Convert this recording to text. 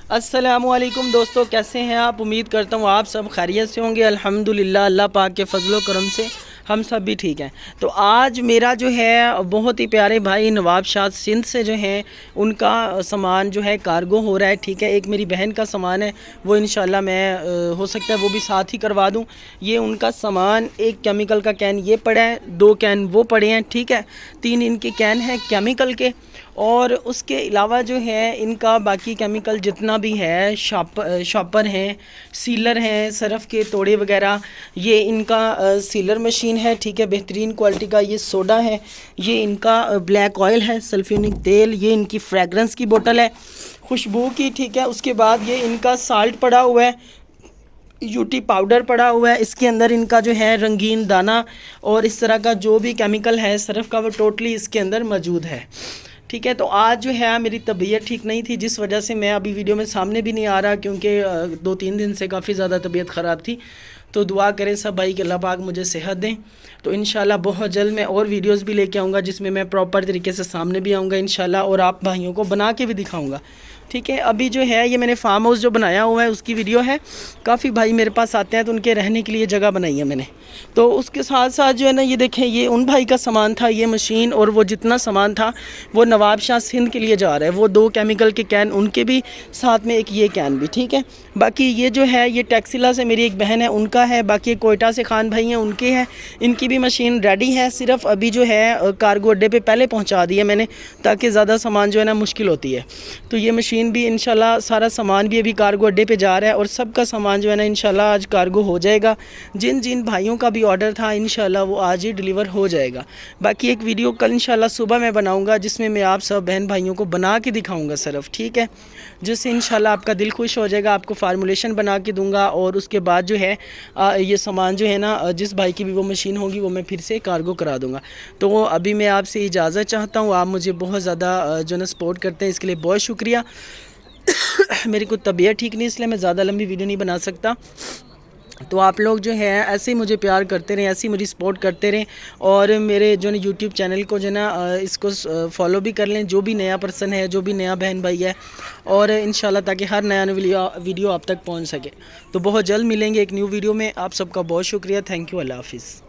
अस्सलामुअलैकुम दोस्तों, कैसे हैं आप। उम्मीद करता हूँ आप सब खैरियत से होंगे। अल्हम्दुलिल्लाह, अल्लाह पाक के फजलो करम से हम सब भी ठीक हैं। तो आज मेरा जो है बहुत ही प्यारे भाई नवाब शाह सिंध से जो है उनका सामान जो है कार्गो हो रहा है। ठीक है, एक मेरी बहन का सामान है, वो इंशाल्लाह मैं हो सकता है वो भी साथ ही करवा दूँ। ये उनका सामान, एक केमिकल का कैन ये पड़ा है, 2 कैन वो पड़े हैं। ठीक है, 3 इनके कैन हैं केमिकल के, और उसके अलावा जो है इनका बाकी केमिकल जितना भी है, शॉपर हैं, सीलर हैं, सरफ़ के तोड़े वगैरह। ये इनका सीलर मशीन है। ठीक है, बेहतरीन क्वालिटी का ये सोडा है, ये इनका ब्लैक ऑयल है, सल्फ्यूनिक तेल, ये इनकी फ्रेगरेंस की बोतल है खुशबू की। ठीक है, उसके बाद ये इनका साल्ट पड़ा हुआ है, यूटी पाउडर पड़ा हुआ है, इसके अंदर इनका जो है रंगीन दाना और इस तरह का जो भी केमिकल है सरफ़ का, वो टोटली इसके अंदर मौजूद है। ठीक है, तो आज जो है मेरी तबीयत ठीक नहीं थी, जिस वजह से मैं अभी वीडियो में सामने भी नहीं आ रहा, क्योंकि 2-3 दिन से काफ़ी ज़्यादा तबीयत ख़राब थी। तो दुआ करें सब भाई कि अल्लाह पाक मुझे सेहत दें। तो इंशाल्लाह बहुत जल्द मैं और वीडियोस भी लेके आऊँगा, जिसमें मैं प्रॉपर तरीके से सामने भी आऊँगा इंशाल्लाह, और आप भाइयों को बना के भी दिखाऊँगा। ठीक है, अभी जो है ये मैंने फार्म हाउस जो बनाया हुआ है उसकी वीडियो है। काफ़ी भाई मेरे पास आते हैं तो उनके रहने के लिए जगह बनाई है मैंने। तो उसके साथ साथ जो है ना, ये देखें, ये उन भाई का सामान था, ये मशीन और वो जितना सामान था वो नवाब शाह सिंध के लिए जा रहा है। वो 2 केमिकल के कैन उनके भी, साथ में एक ये कैन भी। ठीक है, बाकी ये जो है ये टैक्सिला से मेरी एक बहन है उनका है, बाकी कोयटा से खान भाई हैं उनके हैं, इनकी भी मशीन रेडी है। सिर्फ अभी जो है कार्गो अड्डे पे पहले पहुंचा दी है मैंने, ताकि ज़्यादा सामान जो है ना मुश्किल होती है। तो ये मशीन भी इंशाल्लाह, सारा सामान भी अभी कार्गो अड्डे पे जा रहा है, और सबका सामान जो है ना इंशाल्लाह आज कार्गो हो जाएगा। जिन जिन भाइयों का भी ऑर्डर था इंशाल्लाह वो आज ही डिलीवर हो जाएगा। बाकी एक वीडियो कल इंशाल्लाह सुबह मैं बनाऊंगा, जिसमें मैं आप सब बहन भाइयों को बना के दिखाऊंगा सिर्फ। ठीक है, जिससे इंशाल्लाह आपका दिल खुश हो जाएगा। आपको फार्मूलेशन बना के दूंगा, और उसके बाद जो है ये सामान जो है ना, जिस भाई की भी वो मशीन होगी वो मैं फिर से कार्गो करा दूंगा। तो अभी मैं आपसे इजाज़त चाहता हूँ। आप मुझे बहुत ज़्यादा जो है ना सपोर्ट करते हैं, इसके लिए बहुत शुक्रिया। मेरी कोई तबीयत ठीक नहीं, इसलिए मैं ज़्यादा लंबी वीडियो नहीं बना सकता। तो आप लोग जो है ऐसे ही मुझे प्यार करते रहें, ऐसे ही मुझे सपोर्ट करते रहें, और मेरे जो है यूट्यूब चैनल को जो है ना इसको फॉलो भी कर लें, जो भी नया पर्सन है, जो भी नया बहन भाई है, और इंशाल्लाह ताकि हर नया वीडियो आप तक पहुंच सके। तो बहुत जल्द मिलेंगे एक न्यू वीडियो में। आप सबका बहुत शुक्रिया। Thank you. अल्लाह हाफिज़।